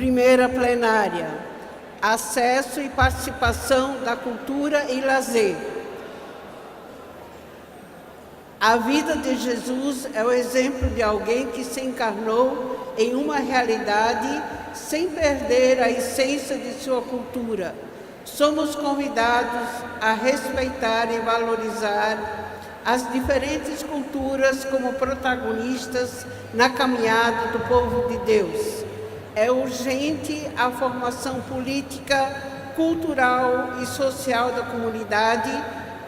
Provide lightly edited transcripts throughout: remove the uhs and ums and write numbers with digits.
Primeira plenária: acesso e participação da cultura e lazer. A vida de Jesus é o exemplo de alguém que se encarnou em uma realidade sem perder a essência de sua cultura. Somos convidados a respeitar e valorizar as diferentes culturas como protagonistas na caminhada do povo de Deus. É urgente a formação política, cultural e social da comunidade,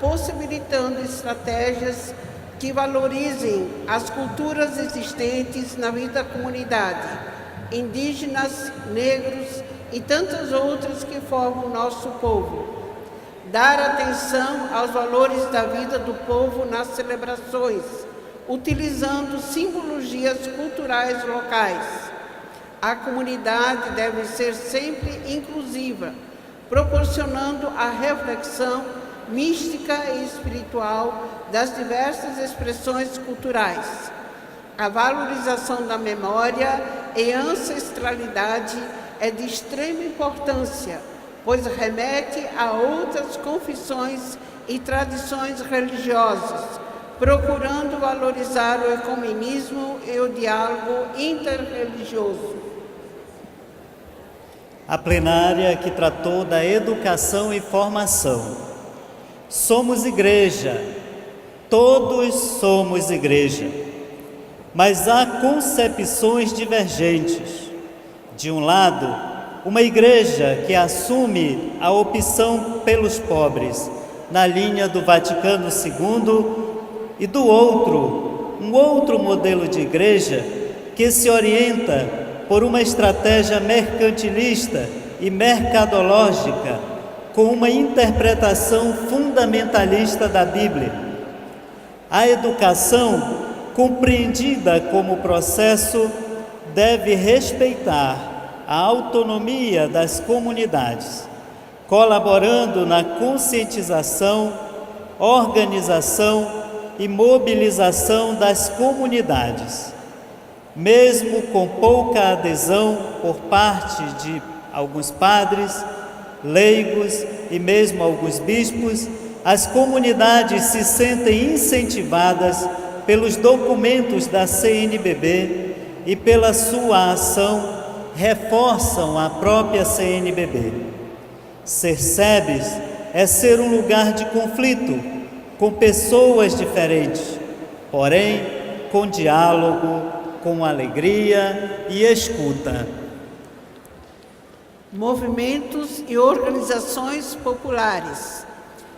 possibilitando estratégias que valorizem as culturas existentes na vida da comunidade, indígenas, negros e tantas outras que formam o nosso povo. Dar atenção aos valores da vida do povo nas celebrações, utilizando simbologias culturais locais. A comunidade deve ser sempre inclusiva, proporcionando a reflexão mística e espiritual das diversas expressões culturais. A valorização da memória e ancestralidade é de extrema importância, pois remete a outras confissões e tradições religiosas, procurando valorizar o ecumenismo e o diálogo interreligioso. A plenária que tratou da educação e formação. Somos igreja, todos somos igreja, mas há concepções divergentes. De um lado, uma igreja que assume a opção pelos pobres, na linha do Vaticano II, e do outro, um outro modelo de igreja que se orienta por uma estratégia mercantilista e mercadológica, com uma interpretação fundamentalista da Bíblia. A educação, compreendida como processo, deve respeitar a autonomia das comunidades, colaborando na conscientização, organização e mobilização das comunidades. Mesmo com pouca adesão por parte de alguns padres, leigos e mesmo alguns bispos, as comunidades se sentem incentivadas pelos documentos da CNBB e pela sua ação reforçam a própria CNBB. Ser SEBS é ser um lugar de conflito, com pessoas diferentes, porém com diálogo, com alegria e escuta. Movimentos e organizações populares.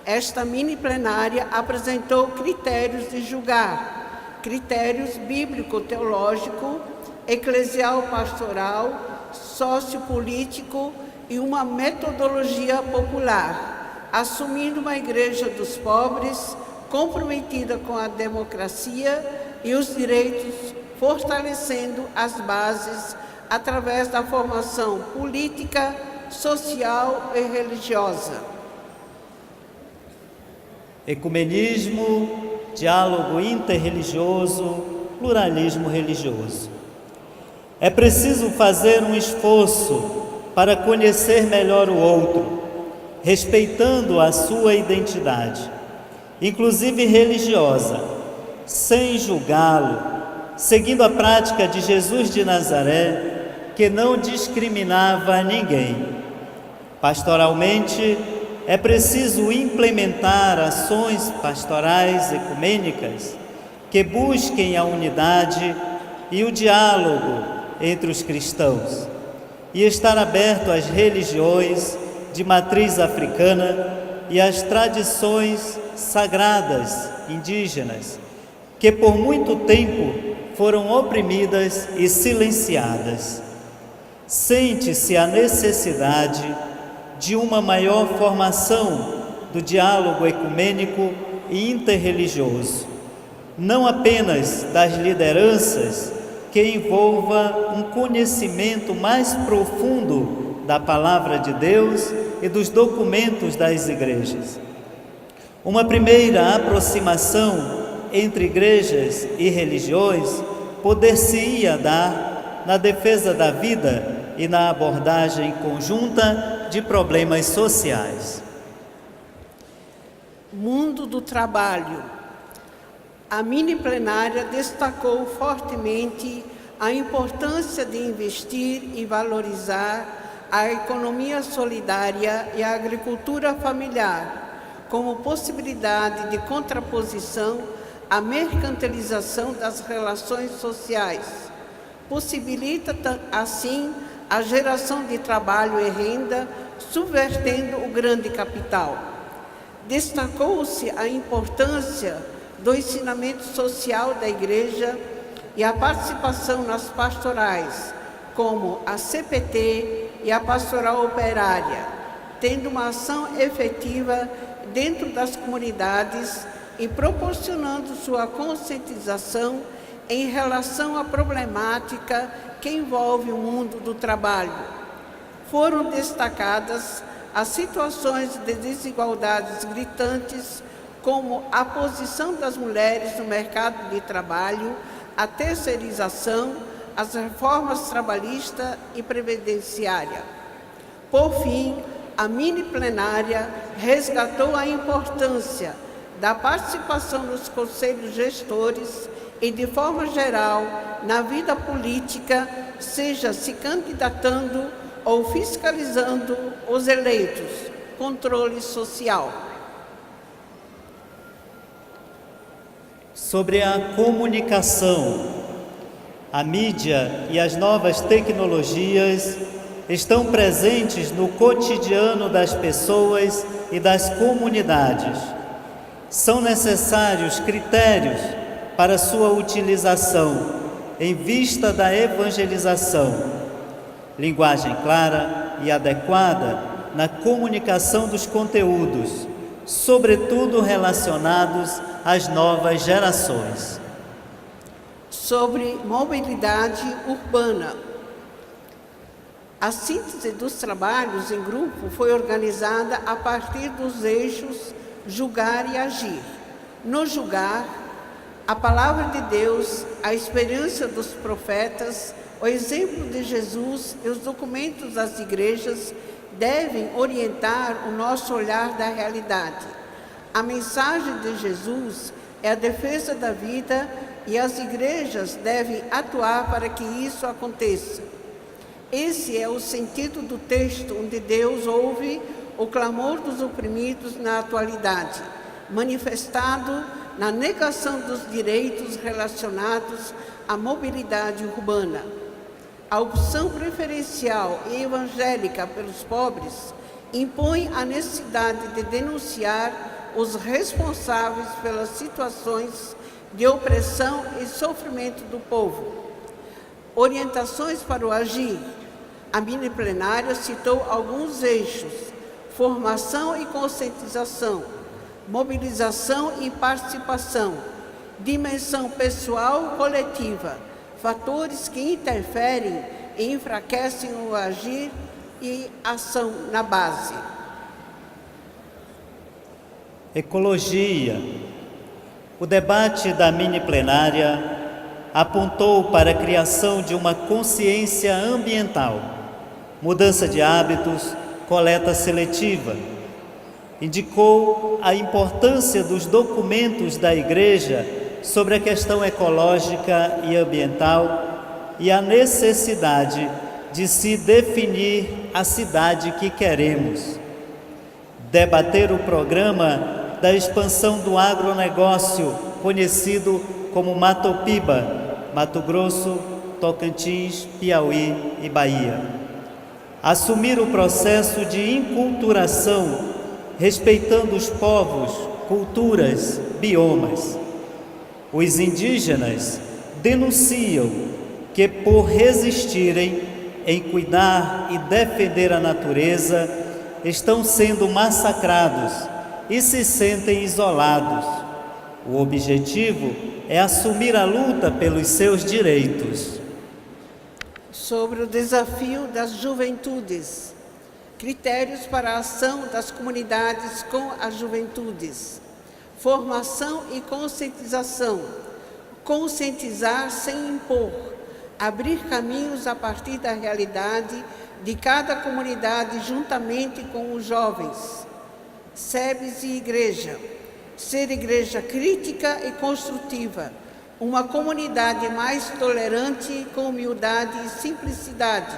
Esta mini plenária apresentou critérios de julgar, critérios bíblico-teológico, eclesial-pastoral, sociopolítico e uma metodologia popular, assumindo uma igreja dos pobres, comprometida com a democracia e os direitos, fortalecendo as bases através da formação política, social e religiosa. Ecumenismo, diálogo interreligioso, pluralismo religioso. É preciso fazer um esforço para conhecer melhor o outro, respeitando a sua identidade, inclusive religiosa, sem julgá-lo, seguindo a prática de Jesus de Nazaré, que não discriminava ninguém. Pastoralmente, é preciso implementar ações pastorais ecumênicas que busquem a unidade e o diálogo entre os cristãos, e estar aberto às religiões de matriz africana e às tradições sagradas indígenas, que por muito tempo foram oprimidas e silenciadas. Sente-se a necessidade de uma maior formação do diálogo ecumênico e interreligioso, não apenas das lideranças, que envolva um conhecimento mais profundo da Palavra de Deus e dos documentos das igrejas. Uma primeira aproximação entre igrejas e religiões poder-se-ia dar na defesa da vida e na abordagem conjunta de problemas sociais. Mundo do trabalho. A mini plenária destacou fortemente a importância de investir e valorizar a economia solidária e a agricultura familiar como possibilidade de contraposição à mercantilização das relações sociais. Possibilita, assim, a geração de trabalho e renda, subvertendo o grande capital. Destacou-se a importância do ensinamento social da Igreja e a participação nas pastorais, como a CPT e a Pastoral Operária, tendo uma ação efetiva dentro das comunidades e proporcionando sua conscientização em relação à problemática que envolve o mundo do trabalho. Foram destacadas as situações de desigualdades gritantes, como a posição das mulheres no mercado de trabalho, a terceirização, as reformas trabalhista e previdenciária. Por fim, a mini plenária resgatou a importância da participação nos conselhos gestores e, de forma geral, na vida política, seja se candidatando ou fiscalizando os eleitos. Controle social. Sobre a comunicação, a mídia e as novas tecnologias estão presentes no cotidiano das pessoas e das comunidades. São necessários critérios para sua utilização em vista da evangelização, linguagem clara e adequada na comunicação dos conteúdos, sobretudo relacionados às novas gerações. Sobre mobilidade urbana. A síntese dos trabalhos em grupo foi organizada a partir dos eixos julgar e agir. No julgar, a palavra de Deus, a experiência dos profetas, o exemplo de Jesus e os documentos das igrejas devem orientar o nosso olhar da realidade. A mensagem de Jesus é a defesa da vida e as igrejas devem atuar para que isso aconteça. Esse é o sentido do texto onde Deus ouve o clamor dos oprimidos na atualidade, manifestado na negação dos direitos relacionados à mobilidade urbana. A opção preferencial e evangélica pelos pobres impõe a necessidade de denunciar os responsáveis pelas situações de opressão e sofrimento do povo. Orientações para o agir. A mini plenária citou alguns eixos: formação e conscientização, mobilização e participação, dimensão pessoal e coletiva, fatores que interferem e enfraquecem o agir e ação na base. Ecologia. O debate da mini plenária apontou para a criação de uma consciência ambiental, mudança de hábitos, coleta seletiva. Indicou a importância dos documentos da Igreja sobre a questão ecológica e ambiental e a necessidade de se definir a cidade que queremos. Debater o programa da expansão do agronegócio, conhecido como Matopiba, Mato Grosso, Tocantins, Piauí e Bahia. Assumir o processo de inculturação, respeitando os povos, culturas, biomas. Os indígenas denunciam que, por resistirem em cuidar e defender a natureza, estão sendo massacrados e se sentem isolados. O objetivo é assumir a luta pelos seus direitos. Sobre o desafio das juventudes. Critérios para a ação das comunidades com as juventudes. Formação e conscientização. Conscientizar sem impor. abrir caminhos a partir da realidade de cada comunidade juntamente com os jovens, SEBs e igreja. Ser igreja crítica e construtiva, uma comunidade mais tolerante com humildade e simplicidade.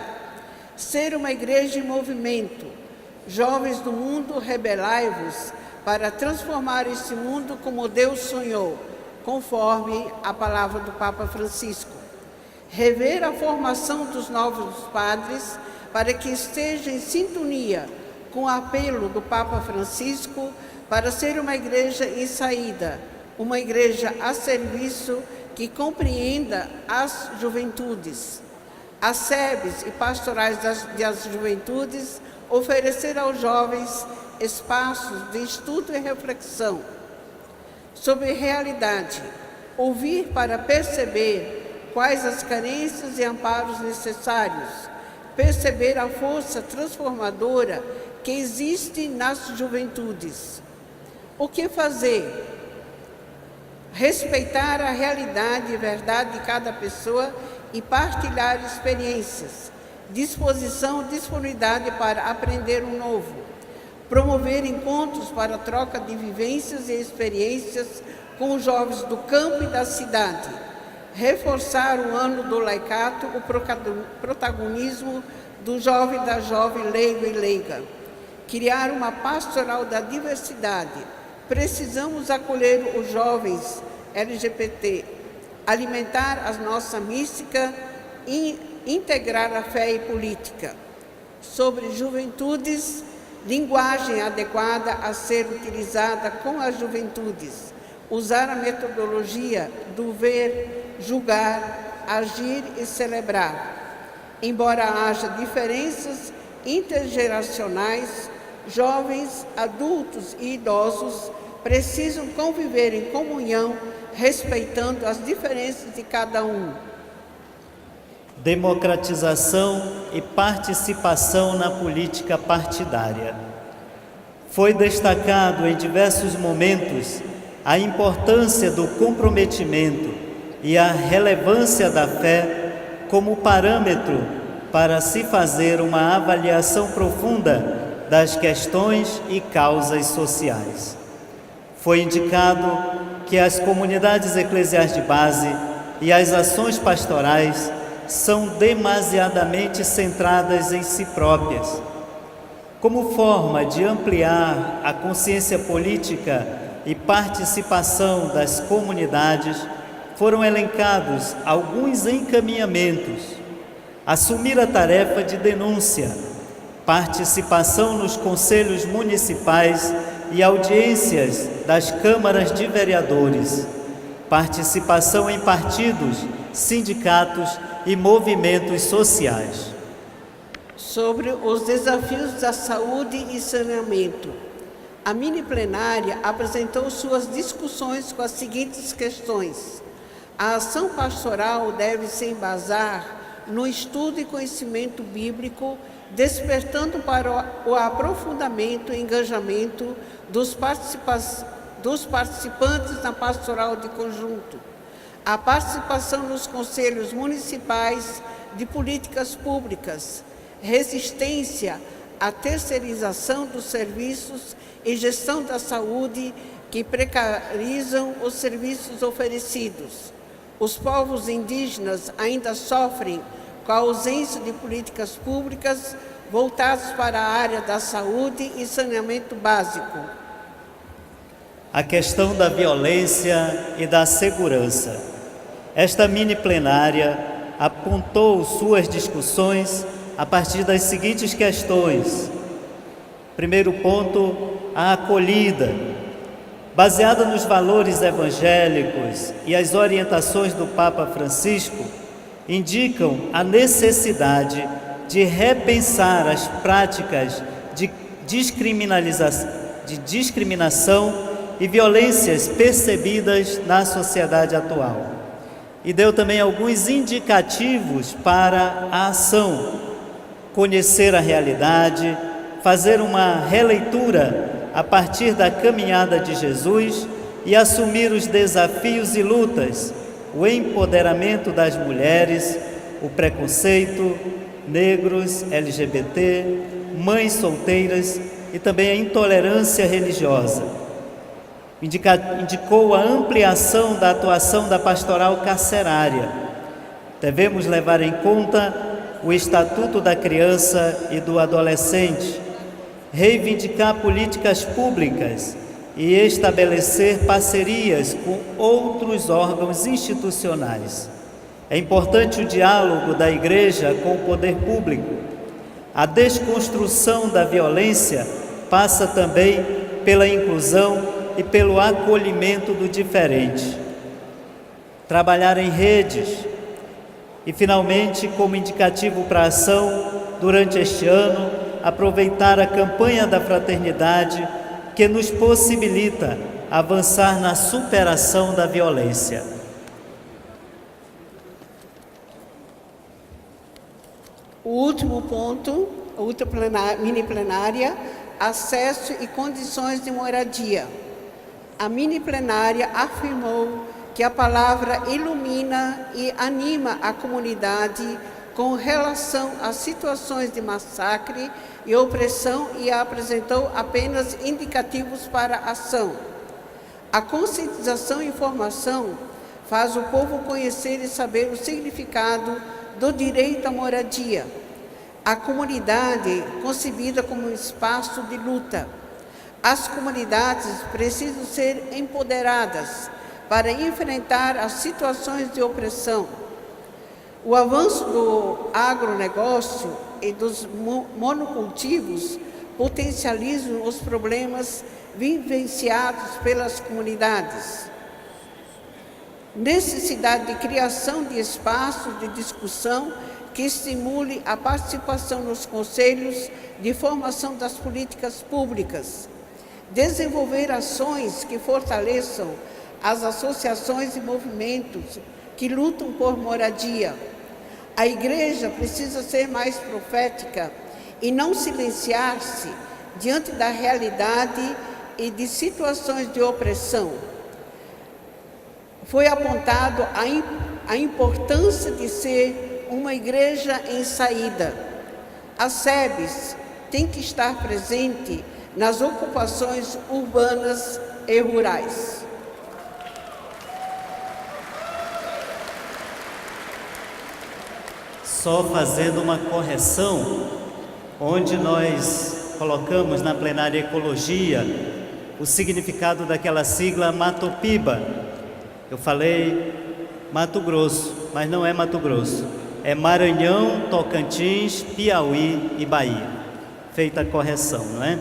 Ser uma igreja em movimento. Jovens do mundo, rebelai-vos para transformar esse mundo como Deus sonhou, conforme a palavra do Papa Francisco. Rever a formação dos novos padres para que esteja em sintonia com o apelo do Papa Francisco para ser uma igreja em saída, uma igreja a serviço que compreenda as juventudes. As SEBs e pastorais das juventudes oferecer aos jovens espaços de estudo e reflexão sobre realidade, ouvir para perceber quais as carências e amparos necessários, perceber a força transformadora que existe nas juventudes. O que fazer? Respeitar a realidade e verdade de cada pessoa e partilhar experiências, disponibilidade para aprender o novo, promover encontros para troca de vivências e experiências com os jovens do campo e da cidade, reforçar o ano do laicato, o protagonismo do jovem, da jovem, leigo e leiga, criar uma pastoral da diversidade. Precisamos acolher os jovens LGBT, alimentar a nossa mística e integrar a fé e política. Sobre juventudes, linguagem adequada a ser utilizada com as juventudes, usar a metodologia do ver, julgar, agir e celebrar. Embora haja diferenças intergeracionais, jovens, adultos e idosos precisam conviver em comunhão, respeitando as diferenças de cada um. Democratização e participação na política partidária. Foi destacado em diversos momentos a importância do comprometimento e a relevância da fé como parâmetro para se fazer uma avaliação profunda das questões e causas sociais. Foi indicado que as comunidades eclesiais de base e as ações pastorais são demasiadamente centradas em si próprias. Como forma de ampliar a consciência política e participação das comunidades, foram elencados alguns encaminhamentos: assumir a tarefa de denúncia, participação nos conselhos municipais e audiências das câmaras de vereadores, participação em partidos, sindicatos e movimentos sociais. Sobre os desafios da saúde e saneamento, a mini plenária apresentou suas discussões com as seguintes questões: a ação pastoral deve se embasar no estudo e conhecimento bíblico, despertando para o aprofundamento e engajamento dos participantes na pastoral de conjunto, a participação nos conselhos municipais de políticas públicas, resistência à terceirização dos serviços e gestão da saúde que precarizam os serviços oferecidos. Os povos indígenas ainda sofrem com a ausência de políticas públicas voltadas para a área da saúde e saneamento básico. A questão da violência e da segurança. Esta mini plenária apontou suas discussões a partir das seguintes questões. Primeiro ponto, a acolhida. Baseada nos valores evangélicos e as orientações do Papa Francisco, indicam a necessidade de repensar as práticas de discriminação e violências percebidas na sociedade atual. E deu também alguns indicativos para a ação: conhecer a realidade, fazer uma releitura a partir da caminhada de Jesus e assumir os desafios e lutas, o empoderamento das mulheres, o preconceito, negros, LGBT, mães solteiras e também a intolerância religiosa. Indicou a ampliação da atuação da pastoral carcerária. Devemos levar em conta o Estatuto da Criança e do Adolescente, reivindicar políticas públicas e estabelecer parcerias com outros órgãos institucionais. É importante o diálogo da Igreja com o poder público. A desconstrução da violência passa também pela inclusão e pelo acolhimento do diferente. Trabalhar em redes. E, finalmente, como indicativo para a ação, durante este ano, aproveitar a campanha da fraternidade que nos possibilita avançar na superação da violência. O último ponto, a última mini plenária, acesso e condições de moradia. A mini plenária afirmou que a palavra ilumina e anima a comunidade com relação às situações de massacre e opressão e apresentou apenas indicativos para a ação. A conscientização e informação faz o povo conhecer e saber o significado do direito à moradia. A comunidade concebida como um espaço de luta. As comunidades precisam ser empoderadas para enfrentar as situações de opressão. O avanço do agronegócio e dos monocultivos potencializam os problemas vivenciados pelas comunidades. Necessidade de criação de espaços de discussão que estimule a participação nos conselhos de formação das políticas públicas. Desenvolver ações que fortaleçam as associações e movimentos que lutam por moradia. A Igreja precisa ser mais profética e não silenciar-se diante da realidade e de situações de opressão. Foi apontado a importância de ser uma igreja em saída. A SEBS tem que estar presente nas ocupações urbanas e rurais. Só fazendo uma correção, onde nós colocamos na plenária Ecologia o significado daquela sigla Matopiba. Eu falei Mato Grosso, mas não é Mato Grosso, é Maranhão, Tocantins, Piauí e Bahia. Feita a correção, não é?